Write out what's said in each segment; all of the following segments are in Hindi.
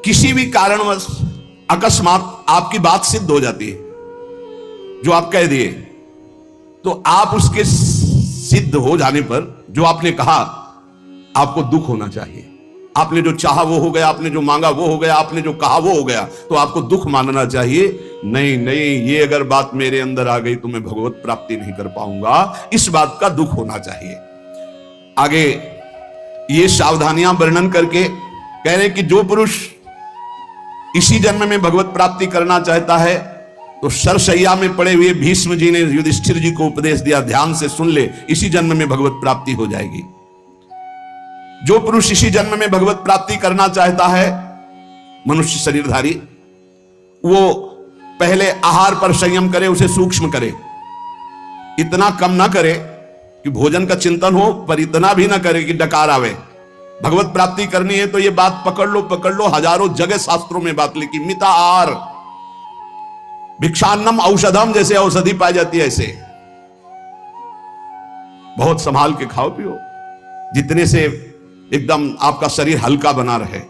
किसी भी कारणवश अकस्मात आपकी बात सिद्ध हो जाती है, जो आप कह दिए, तो आप उसके सिद्ध हो जाने पर जो आपने कहा आपको दुख होना चाहिए। आपने जो चाहा वो हो गया, आपने जो मांगा वो हो गया, आपने जो कहा वो हो गया, तो आपको दुख मानना चाहिए। नहीं नहीं, ये अगर बात मेरे अंदर आ गई तो मैं भगवत प्राप्ति नहीं कर पाऊंगा, इस बात का दुख होना चाहिए। आगे ये सावधानियां वर्णन करके कह रहे कि जो पुरुष इसी जन्म में भगवत प्राप्ति करना चाहता है तो सरसैया में पड़े हुए भीष्म जी ने युधिष्ठिर जी को उपदेश दिया, ध्यान से सुन ले, इसी जन्म में भगवत प्राप्ति हो जाएगी। जो पुरुष इसी जन्म में भगवत प्राप्ति करना चाहता है, मनुष्य शरीरधारी, वो पहले आहार पर संयम करे, उसे सूक्ष्म करे, इतना कम ना करे कि भोजन का चिंतन हो, पर इतना भी ना करे कि डकार आवे। भगवत प्राप्ति करनी है तो ये बात पकड़ लो, हजारों जगह शास्त्रों में बात लिखी, मिता आहार, भिक्षान्नम औषधम, जैसे औषधि पाई जाती है ऐसे बहुत संभाल के खाओ पियो, जितने से एकदम आपका शरीर हल्का बना रहे।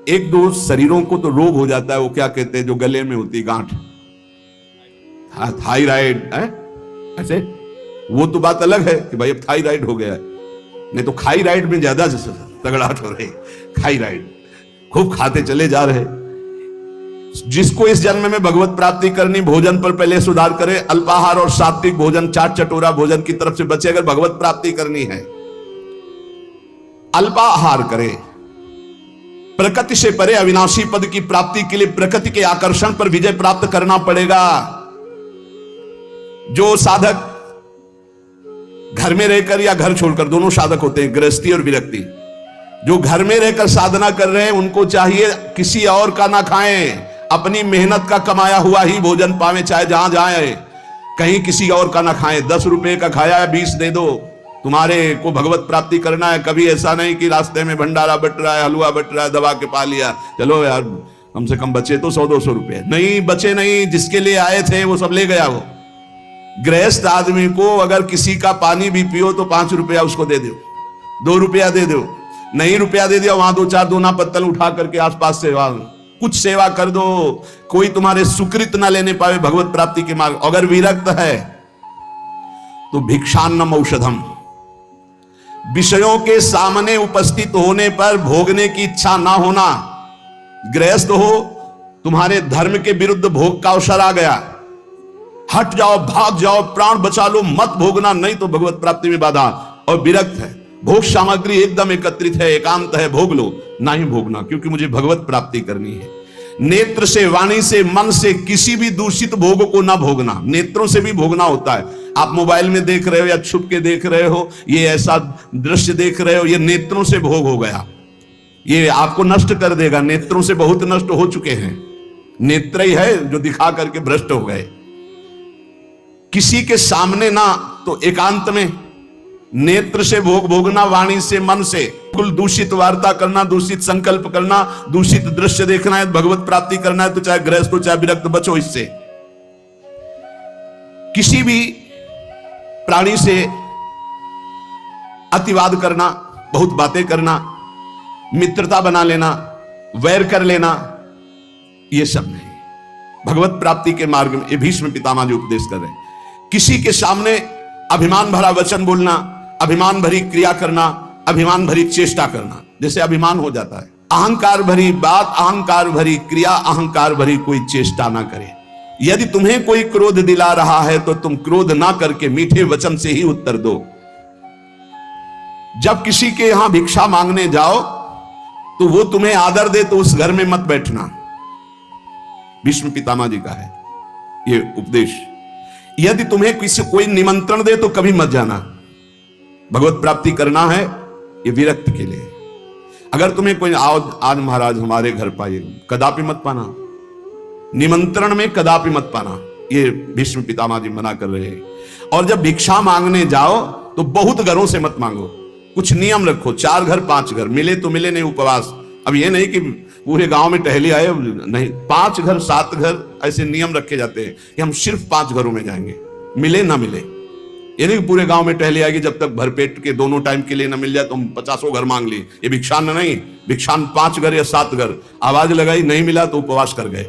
एक दो शरीरों को तो रोग हो जाता है, वो क्या कहते हैं जो गले में होती गांठ, थायराइड है ऐसे, वो तो बात अलग है कि भाई अब थायराइड हो गया है, नहीं तो खाईराइड में ज्यादा तगड़ाहट हो रही, खाईराइड खूब खाते चले जा रहे। जिसको इस जन्म में भगवत प्राप्ति करनी, भोजन पर पहले सुधार करे, अल्पाहार और सात्विक भोजन, चाट चटोरा भोजन की तरफ से बचे। अगर भगवत प्राप्ति करनी है, अल्पाहार करे, प्रकृति से परे अविनाशी पद की प्राप्ति के लिए प्रकृति के आकर्षण पर विजय प्राप्त करना पड़ेगा। जो साधक घर में रहकर या घर छोड़कर, दोनों साधक होते हैं, गृहस्थी और विरक्ति, जो घर में रहकर साधना कर रहे हैं उनको चाहिए किसी और का ना खाएं, अपनी मेहनत का कमाया हुआ ही भोजन पावे, चाहे जहां जाए, कहीं किसी और का ना खाएं। 10 रुपए का खाया है 20 दे दो, तुम्हारे को भगवत प्राप्ति करना है। कभी ऐसा नहीं कि रास्ते में भंडारा बट रहा है, हलवा बट रहा है, दबा के पा लिया, चलो यार कम से कम बचे तो 100-200 रुपए, नहीं बचे नहीं, जिसके लिए आए थे वो सब ले गया। वो गृहस्थ आदमी को अगर किसी का पानी भी पियो तो 5 रुपया उसको दे दो, 2 रुपया दे दो, नहीं रुपया दे दिया, वहां 2-4 दोना पत्तल उठा करके आसपास से कुछ सेवा कर दो। कोई तुम्हारे सुकृत ना लेने पावे भगवत प्राप्ति के मार्ग। अगर विरक्त है तो भिक्षान्नम औषधम, विषयों के सामने उपस्थित होने पर भोगने की इच्छा ना होना। गृहस्थ हो, तुम्हारे धर्म के विरुद्ध भोग का अवसर आ गया, हट जाओ, भाग जाओ, प्राण बचा लो, मत भोगना, नहीं तो भगवत प्राप्ति में बाधा। और विरक्त है, भोग सामग्री एकदम एकत्रित है, एकांत है, भोग लो, ना ही भोगना, क्योंकि मुझे भगवत प्राप्ति करनी है। नेत्र से, वाणी से, मन से किसी भी दूषित भोग को ना भोगना। नेत्रों से भी भोगना होता है। आप मोबाइल में देख रहे हो या छुप के देख रहे हो, ये ऐसा दृश्य देख रहे हो, ये नेत्रों से भोग हो गया, ये आपको नष्ट कर देगा। नेत्रों से बहुत नष्ट हो चुके हैं, नेत्र ही है जो दिखा करके भ्रष्ट हो गए। किसी के सामने ना, तो एकांत में नेत्र से भोग भोगना, वाणी से, मन से, कुल दूषित वार्ता करना, दूषित संकल्प करना, दूषित दृश्य देखना है, भगवत प्राप्ति करना है तो चाहे गृहस्थ हो चाहे विरक्त, बचो इससे। किसी भी प्राणी से अतिवाद करना, बहुत बातें करना, मित्रता बना लेना, वैर कर लेना, यह सब नहीं। भगवत प्राप्ति के मार्ग में ये भीष्म पितामह जी उपदेश कर रहे हैं। किसी के सामने अभिमान भरा वचन बोलना, अभिमान भरी क्रिया करना, अभिमान भरी चेष्टा करना, जैसे अभिमान हो जाता है। अहंकार भरी बात, अहंकार भरी क्रिया, अहंकार भरी कोई चेष्टा ना करे। यदि तुम्हें कोई क्रोध दिला रहा है तो तुम क्रोध ना करके मीठे वचन से ही उत्तर दो। जब किसी के यहां भिक्षा मांगने जाओ तो वो तुम्हें आदर दे तो उस घर में मत बैठना। भीष्म पितामह जी का है ये उपदेश। यदि तुम्हें किसी कोई निमंत्रण दे तो कभी मत जाना। भगवत प्राप्ति करना है ये विरक्त के लिए। अगर तुम्हें कोई आओ आज महाराज हमारे घर पाइए, कदापि मत पाना। निमंत्रण में कदापि मत पाना, ये भीष्म पितामह जी मना कर रहे हैं। और जब भिक्षा मांगने जाओ तो बहुत घरों से मत मांगो, कुछ नियम रखो। 4 घर 5 घर, मिले तो मिले, नहीं उपवास। अब ये नहीं कि पूरे गांव में टहली आए, नहीं, 5 घर 7 घर ऐसे नियम रखे जाते हैं कि हम सिर्फ 5 घरों में जाएंगे, मिले ना मिले। ये नहीं पूरे गांव में टहले आएगी, जब तक भरपेट के दोनों टाइम के लिए न मिल जाए तो हम 50 घर मांग लिए। ये भिक्षान नहीं, भिक्षान 5 घर या 7 घर। आवाज लगाई, नहीं मिला तो उपवास कर गए।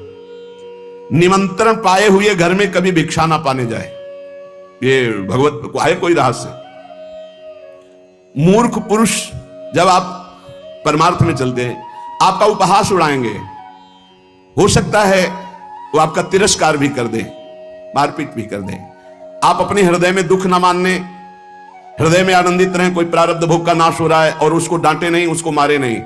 निमंत्रण पाए हुए घर में कभी भिक्षा ना पाने जाए, ये भगवत को है कोई रहस्य। मूर्ख पुरुष जब आप परमार्थ में चलते हैं, आपका उपहास उड़ाएंगे, हो सकता है वो आपका तिरस्कार भी कर दे, मारपीट भी कर दे। आप अपने हृदय में दुख ना मानने, हृदय में आनंदित रहें। कोई प्रारब्ध भोग का नाश हो रहा है और उसको डांटे नहीं, उसको मारे नहीं,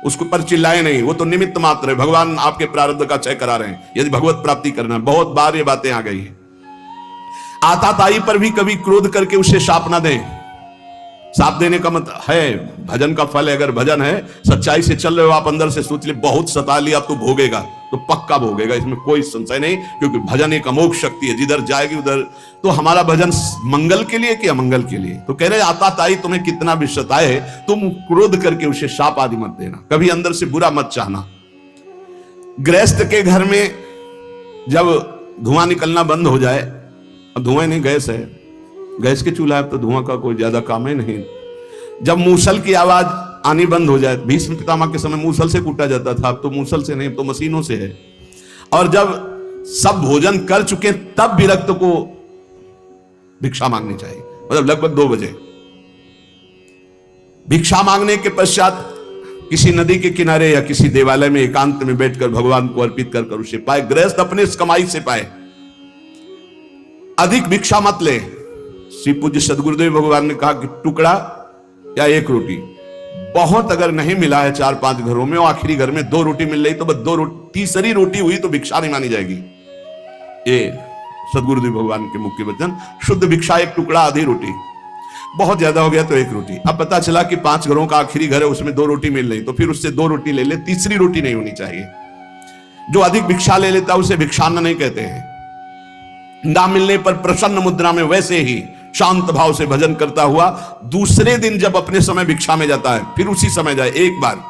उसको पर चिल्लाए नहीं, वो तो निमित्त मात्र है। भगवान आपके प्रारब्ध का क्षय करा रहे हैं यदि भगवत प्राप्ति करना है। बहुत बार ये बातें आ गई है। आताताई पर भी कभी क्रोध करके उसे शाप ना दें। साप देने का मतलब है भजन का फल है। अगर भजन है, सच्चाई से चल रहे हो आप, अंदर से सोच ले बहुत सता लिया तो भोगेगा, तो पक्का भोगेगा, इसमें कोई संशय नहीं। क्योंकि भजन एक अमोघ शक्ति है, जिधर जाएगी उधर। तो हमारा भजन मंगल के लिए कि अमंगल के लिए? तो कह रहे आताताई तुम्हें कितना भी सताए, तुम क्रोध करके उसे शाप आदि मत देना, कभी अंदर से बुरा मत चाहना। गृहस्थ के घर में जब धुआं निकलना बंद हो जाए, अब धुआं नहीं, गैस है, गैस के चूल्हा है तो धुआं का कोई ज्यादा काम है नहीं। जब मूसल की आवाज आनी बंद हो जाए, भीष्म पितामह के समय मूसल से कूटा जाता था, अब तो मूसल से नहीं, अब तो मशीनों से है। और जब सब भोजन कर चुके तब विरक्त को भिक्षा मांगनी चाहिए, मतलब लगभग 2 बजे। भिक्षा मांगने के पश्चात किसी नदी के किनारे या किसी देवालय में एकांत में बैठकर भगवान को अर्पित कर उसे पाए। गृहस्थ अपने कमाई से पाए, अधिक भिक्षा मत ले। श्री पूज्य सदगुरुदेव भगवान ने कहा कि टुकड़ा या 1 रोटी, बहुत अगर नहीं मिला है 4-5 घरों में, और आखिरी घर में 2 रोटी मिल रही तो बस 2 रोटी, तीसरी रोटी हुई तो भिक्षा नहीं मानी जाएगी। ये सदगुरुदेव भगवान के मुख्य वचन। शुद्ध भिक्षा 1 टुकड़ा, आधी रोटी। बहुत ज्यादा हो गया तो 1 रोटी। अब पता चला कि 5 घरों का आखिरी घर है, उसमें 2 रोटी मिल रही, तो फिर उससे 2 रोटी ले ले, तीसरी रोटी नहीं होनी चाहिए। जो अधिक भिक्षा ले लेता है उसे भिक्षान्न नहीं कहते हैं। ना मिलने पर प्रसन्न मुद्रा में वैसे ही शांत भाव से भजन करता हुआ दूसरे दिन जब अपने समय भिक्षा में जाता है, फिर उसी समय जाए। एक बार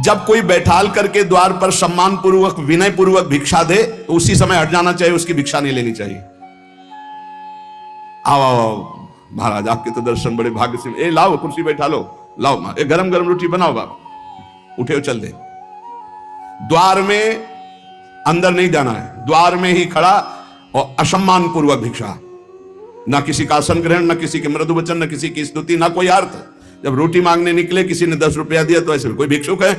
जब कोई बैठाल करके द्वार पर सम्मान पूर्वक विनय पूर्वक भिक्षा दे तो उसी समय हट जाना चाहिए, उसकी भिक्षा नहीं लेनी चाहिए। आओ महाराज, आपके तो दर्शन बड़े भाग्य से। ए लाओ कुर्सी बैठा लो, लाओ एक गरम गरम रोटी बनाओ बाप, उठे चल दे। द्वार में अंदर नहीं जाना है, द्वार में ही खड़ा और असम्मान पूर्वक भिक्षा। ना किसी का आसन ग्रहण, ना किसी के मृदु वचन, ना किसी की स्तुति, ना कोई अर्थ। जब रोटी मांगने निकले किसी ने 10 रुपया दिया तो ऐसे कोई भिक्षुक है,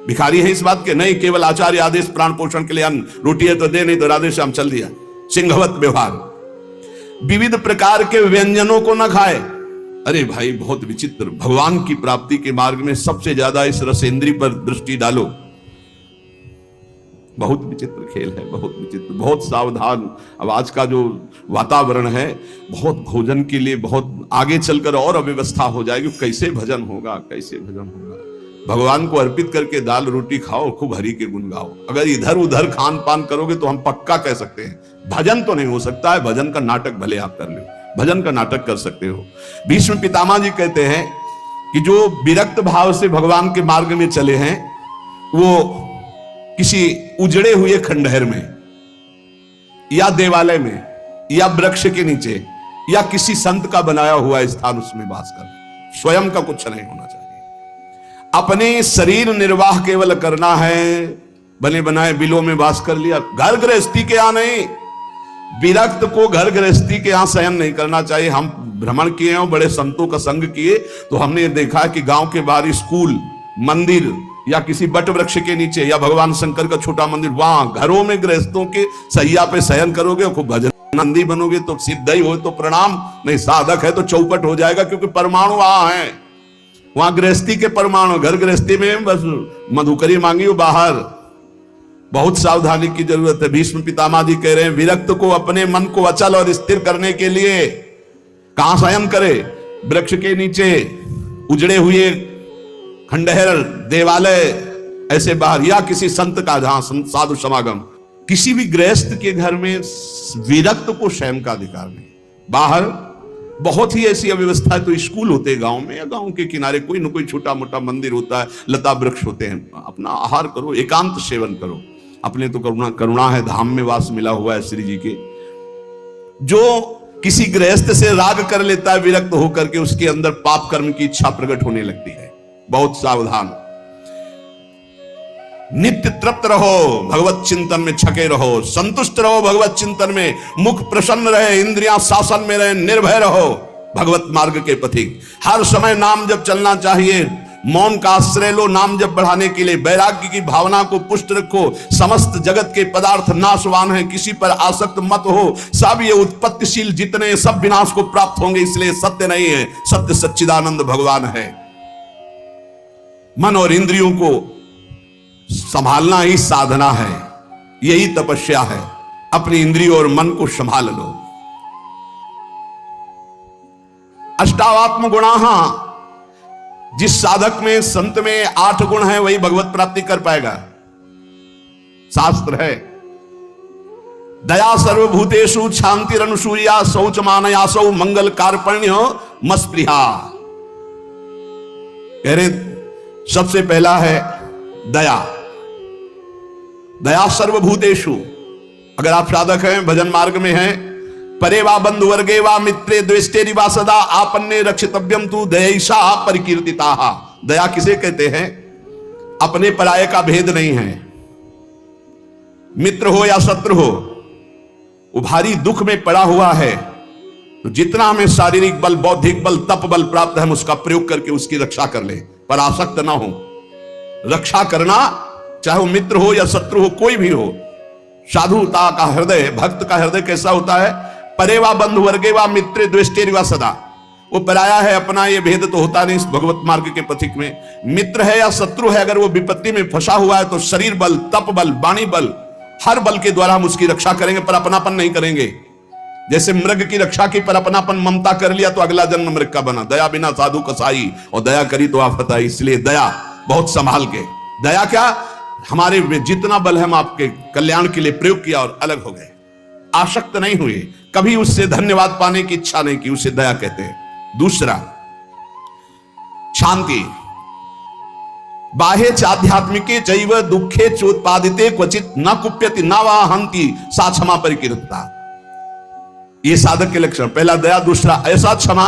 भिखारी है इस बात के? नहीं, केवल आचार्य आदेश प्राण पोषण के लिए अन्न, रोटी है तो दे, नहीं तो राधे श्याम चल दिया। सिंहवत व्यवहार। विविध प्रकार के व्यंजनों को न खाए। अरे भाई बहुत विचित्र। भगवान की प्राप्ति के मार्ग में सबसे ज्यादा इस रसेंद्री पर दृष्टि डालो। बहुत विचित्र खेल है, बहुत विचित्र, बहुत सावधान। अब आज का जो वातावरण है, बहुत भोजन के लिए बहुत आगे चलकर और अव्यवस्था हो जाएगी। कैसे भजन होगा, कैसे भजन होगा? भगवान को अर्पित करके दाल रोटी खाओ, खूब हरि के गुण गाओ। अगर इधर उधर खान पान करोगे तो हम पक्का कह सकते हैं भजन तो नहीं हो सकता है। भजन का नाटक भले आप कर लो, भजन का नाटक कर सकते हो। भीष्म पितामह जी कहते हैं कि जो विरक्त भाव से भगवान के मार्ग में चले हैं, वो किसी उजड़े हुए खंडहर में या देवालय में या वृक्ष के नीचे या किसी संत का बनाया हुआ स्थान, उसमें वास कर, स्वयं का कुछ नहीं होना चाहिए। अपने शरीर निर्वाह केवल करना है, बने बनाए बिलों में वास कर लिया। घर गृहस्थी के यहां नहीं, विरक्त को घर गृहस्थी के यहां शयन नहीं करना चाहिए। हम भ्रमण किए और बड़े संतों का संग किए तो हमने देखा कि गांव के बाहर स्कूल, मंदिर या किसी बट वृक्ष के नीचे या भगवान शंकर का छोटा मंदिर, वहां घरों में गृहस्थों के सैया पे शयन करोगे और खूब भजन नंदी बनोगे तो सिद्ध ही हो तो प्रणाम, नहीं साधक है तो चौपट हो जाएगा। क्योंकि परमाणु वहां है, वहां गृहस्थी के परमाणु। घर गृहस्थी में बस मधुकरी मांगी हो बाहर। बहुत सावधानी की जरूरत है। भीष्म पितामह जी कह रहे हैं विरक्त को अपने मन को अचल और स्थिर करने के लिए कहां शयन करे? वृक्ष के नीचे, उजड़े हुए खंडहर, देवालय, ऐसे बाहर, या किसी संत का जहां साधु समागम। किसी भी गृहस्थ के घर में विरक्त को शयन का अधिकार नहीं। बाहर बहुत ही ऐसी अव्यवस्था है तो स्कूल होते हैं गांव में, या गांव के किनारे कोई न कोई छोटा मोटा मंदिर होता है, लता वृक्ष होते हैं। अपना आहार करो, एकांत सेवन करो। अपने तो करुणा है, धाम में वास मिला हुआ है श्री जी के। जो किसी गृहस्थ से राग कर लेता है, विरक्त होकर के उसके अंदर पाप कर्म की इच्छा प्रकट होने लगती है। बहुत सावधान। नित्य तृप्त रहो, भगवत चिंतन में छके रहो, संतुष्ट रहो भगवत चिंतन में, मुख प्रसन्न रहे, इंद्रियां शासन में रहे, निर्भय रहो भगवत मार्ग के पथिक। हर समय नाम जप चलना चाहिए। मौन का आश्रय लो नाम जप बढ़ाने के लिए। वैराग्य की भावना को पुष्ट रखो। समस्त जगत के पदार्थ नाशवान हैं, किसी पर आसक्त मत हो। सब ये उत्पत्तिशील जितने सब विनाश को प्राप्त होंगे, इसलिए सत्य नहीं है, सत्य सच्चिदानंद भगवान है। मन और इंद्रियों को संभालना ही साधना है, यही तपस्या है। अपनी इंद्रियों और मन को संभाल लो। अष्टावात्म गुणाः, जिस साधक में संत में 8 गुण है वही भगवत प्राप्ति कर पाएगा। शास्त्र है, दया सर्वभूतेषु, शांतिरनुसूया, शौच मानयासौ, मंगल कार्पण्य मस्पृहा। कह रहे सबसे पहला है दया। दया सर्वभूतेषु। अगर आप साधक हैं, भजन मार्ग में हैं, परे वा बंधु वर्गे वा मित्रे द्वेष्टेरि वा सदा आपन्ने रक्षितव्यम तु दयैषा परिकीर्तिताः। दया किसे कहते हैं? अपने पराये का भेद नहीं है। मित्र हो या शत्रु हो, वो भारी दुख में पड़ा हुआ है, तो जितना हमें शारीरिक बल, बौद्धिक बल, तप बल प्राप्त है, हम उसका प्रयोग करके उसकी रक्षा कर ले, पर आसक्त ना हो। रक्षा करना, चाहे वो मित्र हो या शत्रु हो, कोई भी हो। साधुता का हृदय, भक्त का हृदय कैसा होता है? परे वा बंधु वर्गे वा मित्रे द्वेष्टेरि वा सदा। वो पराया है, अपना ये भेद तो होता नहीं इस भगवत मार्ग के पथिक में। मित्र है या शत्रु है, अगर वो विपत्ति में फंसा हुआ है तो शरीर बल, तप बल, वाणी बल, हर बल के द्वारा हम उसकी रक्षा करेंगे, पर अपनापन नहीं करेंगे। जैसे मृग की रक्षा की, पर अपनापन ममता कर लिया तो अगला जन्म मृग का बना। दया बिना साधु कसाई, और दया करी तो आफत आई। इसलिए दया बहुत संभाल के। दया क्या, हमारे जितना बल है हम आपके कल्याण के लिए प्रयोग किया और अलग हो गए। आसक्त नहीं हुए, कभी उससे धन्यवाद पाने की इच्छा नहीं की, उसे दया कहते हैं। दूसरा, शांति। बाह्य चाध्यात्मिके चैव दुखे चोत्पादिते क्वचित न कुप्यति न वा हंति सा क्षमा परिकीर्तिता। ये साधक के लक्षण। पहला दया, दूसरा ऐसा क्षमा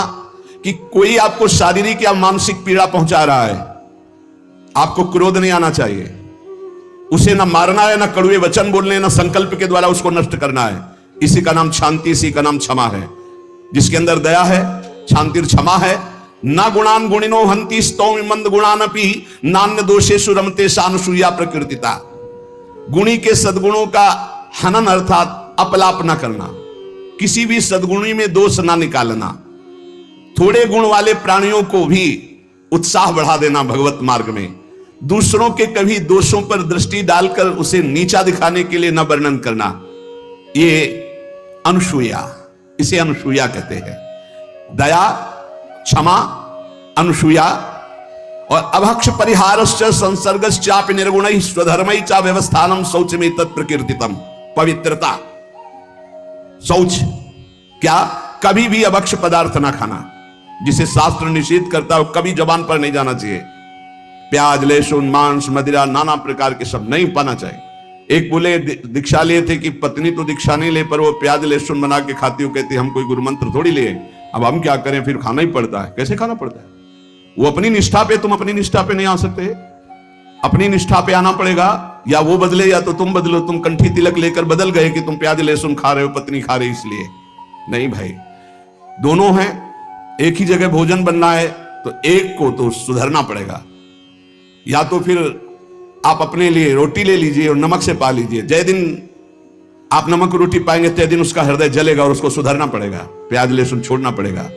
कि कोई आपको शारीरिक या मानसिक पीड़ा पहुंचा रहा है, आपको क्रोध नहीं आना चाहिए। उसे न मारना है, न कड़वे वचन बोलने, न संकल्प के द्वारा उसको नष्ट करना है। इसी का नाम शांति, इसी का नाम क्षमा है। जिसके अंदर दया है, शांति क्षमा है। न गुणान गुणिनो हंति स्तौमि मंद गुणानपि नान्य दोषेषु रमते सानुसूया प्रकृतिता। गुणी के सद्गुणों का हनन अर्थात अपलाप न करना, किसी भी सद्गुणी में दोष ना निकालना। थोड़े गुण वाले प्राणियों को भी उत्साह बढ़ा देना भगवत मार्ग में। दूसरों के कभी दोषों पर दृष्टि डालकर उसे नीचा दिखाने के लिए न वर्णन करना, ये अनुसूया, इसे अनुसूया कहते हैं। दया, क्षमा, अनुसूया। और अभक्ष परिहारश्च संसर्गश्चापि निर्गुणैः स्वधर्मैः च व्यवस्थानम शौचमें तत्प्रकीर्तितम। पवित्रता, शौच क्या, कभी भी अभक्ष पदार्थ ना खाना, जिसे शास्त्र निषेध करता है, कभी जबान पर नहीं जाना चाहिए। प्याज, लहसुन, मांस, मदिरा, नाना प्रकार के सब नहीं पाना चाहिए। एक बोले दीक्षा लिए थे कि पत्नी तो दीक्षा नहीं ले, पर वो प्याज लहसुन बना के खाती हो, कहती हम कोई गुरु मंत्र थोड़ी लिए, अब हम क्या करें, फिर खाना ही पड़ता है। कैसे खाना पड़ता है? वो अपनी निष्ठा पे, तुम अपनी निष्ठा पे नहीं आ सकते। अपनी निष्ठा पे आना पड़ेगा, या वो बदले या तो तुम बदलो। तुम कंठी तिलक लेकर बदल गए कि तुम प्याज लहसुन खा रहे हो, पत्नी खा रही इसलिए नहीं भाई। दोनों हैं, एक ही जगह भोजन बनना है तो एक को तो सुधरना पड़ेगा। या तो फिर आप अपने लिए रोटी ले लीजिए और नमक से पा लीजिए। जय दिन आप नमक रोटी पाएंगे तय दिन उसका हृदय जलेगा और उसको सुधरना पड़ेगा, प्याज लहसुन छोड़ना पड़ेगा।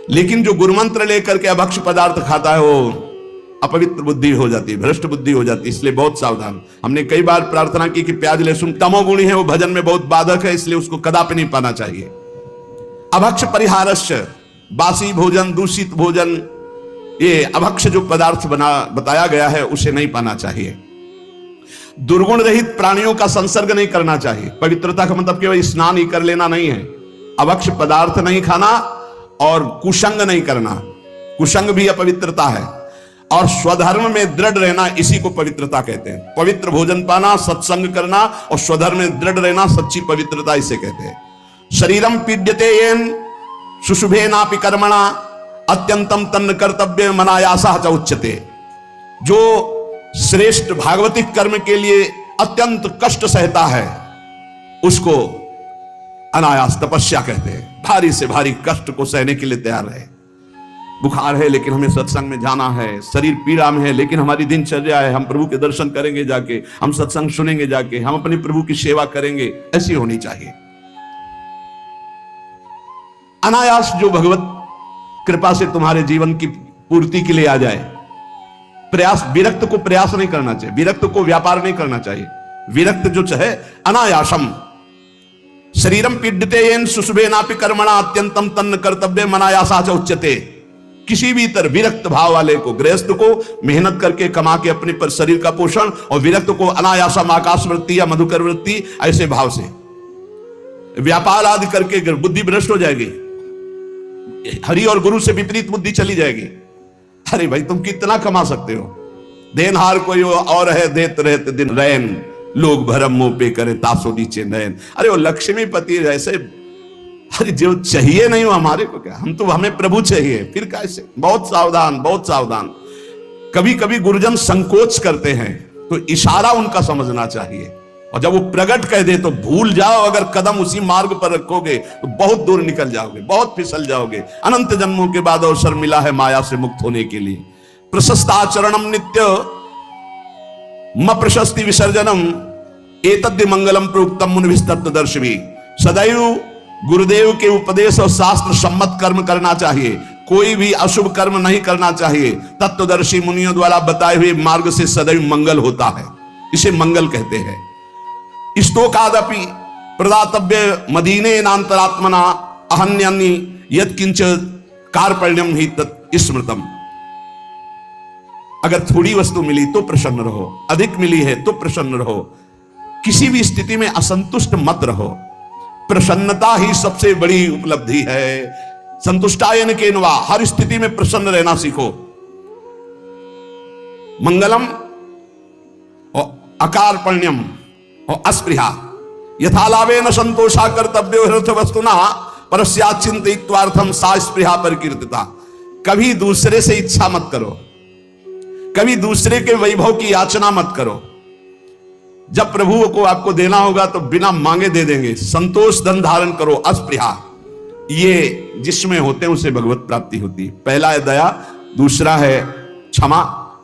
लेकिन जो गुरुमंत्र लेकर के अभक्ष पदार्थ खाता है वो अपवित्र बुद्धि हो जाती है, भ्रष्ट बुद्धि हो जाती है। इसलिए बहुत सावधान। हमने कई बार प्रार्थना की कि प्याज लहसुन तमोगुणी है, वो भजन में बहुत बाधक है, इसलिए उसको कदापि नहीं पाना चाहिए। अभक्ष परिहारश्च, बासी भोजन, दूषित भोजन, ये अभक्ष जो पदार्थ बताया गया है उसे नहीं पाना चाहिए। दुर्गुण रहित प्राणियों का संसर्ग नहीं करना चाहिए। पवित्रता का मतलब केवल स्नान ही कर लेना नहीं है। अभक्ष पदार्थ नहीं खाना और कुसंग नहीं करना, कुसंग भी अपवित्रता है। और स्वधर्म में दृढ़ रहना, इसी को पवित्रता कहते हैं। पवित्र भोजन पाना, सत्संग करना और स्वधर्म में दृढ़ रहना, सच्ची पवित्रता इसे कहते हैं। शरीरम पीड्यते येन शुशुभेनापि कर्मणा अत्यंतम तन्न कर्तव्य मनायासा च उच्यते। जो श्रेष्ठ भागवतिक कर्म के लिए अत्यंत कष्ट सहता है उसको अनायास तपस्या कहते हैं। भारी से भारी कष्ट को सहने के लिए तैयार है। बुखार है लेकिन हमें सत्संग में जाना है, शरीर पीड़ा में है लेकिन हमारी दिनचर्या है, हम प्रभु के दर्शन करेंगे जाके, हम सत्संग सुनेंगे जाके, हम अपने प्रभु की सेवा करेंगे, ऐसी होनी चाहिए। अनायास जो भगवत कृपा से तुम्हारे जीवन की पूर्ति के लिए आ जाए। प्रयास, विरक्त को प्रयास नहीं करना चाहिए, विरक्त को व्यापार नहीं करना चाहिए। विरक्त जो चाहे अनायासम शरीरम पीड्यते येन शुशुभेनापि कर्मणा अत्यंतम तन्न कर्तव्य मनायासा च उच्यते। किसी भी तरह विरक्त भाव वाले को, गृहस्थ को मेहनत करके कमा के अपने पर शरीर का पोषण, और विरक्त को अनायासम आकाश वृत्ति या मधुकर वृत्ति ऐसे भाव से व्यापार आदि करके बुद्धि भ्रष्ट हो जाएगी, हरि और गुरु से विपरीत बुद्धि चली जाएगी। अरे भाई तुम कितना कमा सकते हो, देनहार कोई और है देत रहते दिन रैन, लोग भरम मुंह पे करे तासो नीचे नयन। अरे वो लक्ष्मीपति ऐसे, अरे जो चाहिए नहीं हो हमारे को क्या, हम तो हमें प्रभु चाहिए, फिर कैसे। बहुत सावधान, बहुत सावधान। कभी कभी गुरुजन संकोच करते हैं तो इशारा उनका समझना चाहिए, और जब वो प्रकट कह दे तो भूल जाओ। अगर कदम उसी मार्ग पर रखोगे तो बहुत दूर निकल जाओगे, बहुत फिसल जाओगे। अनंत जन्मों के बाद अवसर मिला है माया से मुक्त होने के लिए। प्रशस्ताचरणम नित्य म प्रशस्ति विसर्जनम एतद्य मंगलम प्रोक्तम मुनिभिस्तत्वदर्शिभी। सदैव गुरुदेव के उपदेश और शास्त्र सम्मत कर्म करना चाहिए, कोई भी अशुभ कर्म नहीं करना चाहिए। तत्वदर्शी मुनियों द्वारा बताए हुए मार्ग से सदैव मंगल होता है, इसे मंगल कहते हैं। स्तोकादपि प्रदातव्य मदीने नान्तरात्मना अहन्यानि यत्किंच कार्पण्यम ही तत् स्मृतम। अगर थोड़ी वस्तु मिली तो प्रसन्न रहो, अधिक मिली है तो प्रसन्न रहो, किसी भी स्थिति में असंतुष्ट मत रहो। प्रसन्नता ही सबसे बड़ी उपलब्धि है। संतुष्टायन केनवा, हर स्थिति में प्रसन्न रहना सीखो। मंगलम और अकार्पण्यम और अस्पृहा यथालाभे न संतोषा कर्तव्यो हृथ वस्तुना परस्याचिंतित्वार्थम सा स्पृहा परिकीर्तिता। कभी दूसरे से इच्छा मत करो, कभी दूसरे के वैभव की याचना मत करो। जब प्रभु को आपको देना होगा तो बिना मांगे दे देंगे। संतोष धन धारण करो, अस्पृहा। ये जिसमें होते हैं उसे भगवत प्राप्ति होती है। पहला है दया, दूसरा है क्षमा,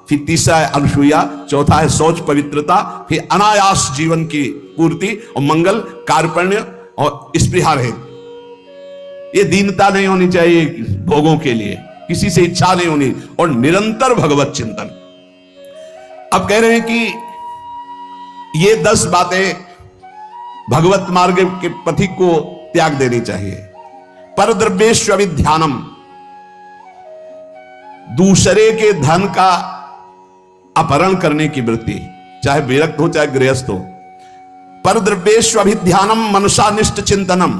फिर तीसरा है अनसूया, चौथा है शौच पवित्रता, फिर अनायास जीवन की पूर्ति, और मंगल कार्पण्य और स्पृहा रहे। ये दीनता नहीं होनी चाहिए भोगों के लिए, किसी से इच्छा नहीं होनी, और निरंतर भगवत चिंतन। अब कह रहे हैं कि ये 10 बातें भगवत मार्ग के पथिक को त्याग देनी चाहिए। परद्रव्येष्वभिध्यानम, दूसरे के धन का अपहरण करने की वृत्ति, चाहे विरक्त हो चाहे गृहस्थ हो। परद्रव्येष्वभिध्यानम मनसानिष्ट चिंतनम,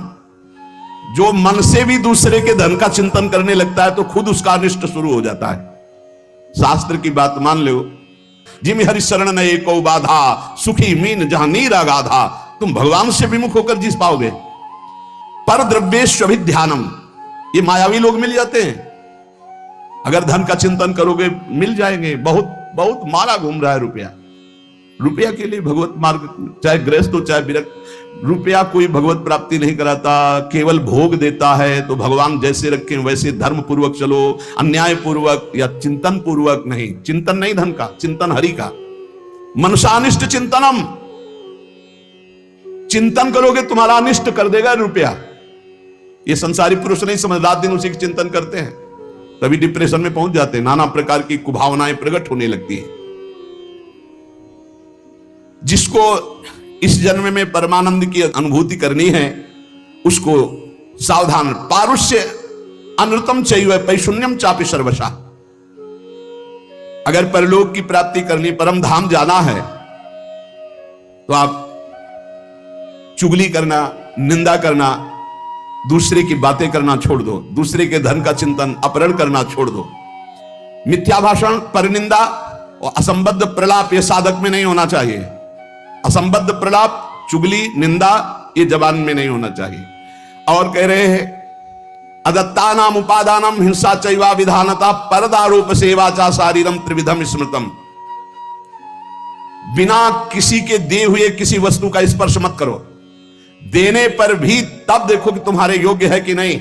जो मन से भी दूसरे के धन का चिंतन करने लगता है तो खुद उसका अनिष्ट शुरू हो जाता है। शास्त्र की बात मान लो, जिम हरिशरण ने एको बाधा, सुखी मीन जहां नीर अगाधा। तुम भगवान से विमुख होकर जीत पाओगे। पर द्रव्येष्वभिध्यानम, ये मायावी लोग मिल जाते हैं। अगर धन का चिंतन करोगे मिल जाएंगे। बहुत बहुत मारा घूम रहा है रुपया, रुपया के लिए भगवत मार्ग, चाहे गृहस्थ हो चाहे विरक्त। रुपया कोई भगवत प्राप्ति नहीं कराता, केवल भोग देता है। तो भगवान जैसे रखें वैसे धर्म पूर्वक चलो, अन्याय पूर्वक या चिंतन पूर्वक नहीं। चिंतन नहीं धन का, चिंतन हरि का। मनसानिष्ट चिंतनम, चिंतन करोगे तुम्हारा अनिष्ट कर देगा रुपया। ये संसारी पुरुष नहीं समझ, रात दिन उसी की चिंतन करते हैं, तभी डिप्रेशन में पहुंच जाते हैं। नाना प्रकार की कुभावनाएं प्रकट होने लगती है। जिसको इस जन्म में परमानंद की अनुभूति करनी है उसको सावधान। पारुष्य अनृतम चैव पैशून्यम चापि सर्वशा। अगर परलोक की प्राप्ति करनी, परम धाम जाना है तो आप चुगली करना, निंदा करना, दूसरे की बातें करना छोड़ दो। दूसरे के धन का चिंतन, अपहरण करना छोड़ दो। मिथ्या भाषण, परनिंदा और असंबद्ध प्रलाप ये साधक में नहीं होना चाहिए। असंबद्ध प्रलाप, चुगली, निंदा ये जबान में नहीं होना चाहिए। और कह रहे हैं अदत्ता नाम उपादानम हिंसा चैवा विधानता परदारूप सेवा चा शारीरम त्रिविधम स्मृतम। बिना किसी के दिए हुए किसी वस्तु का स्पर्श मत करो। देने पर भी तब देखो कि तुम्हारे योग्य है कि नहीं।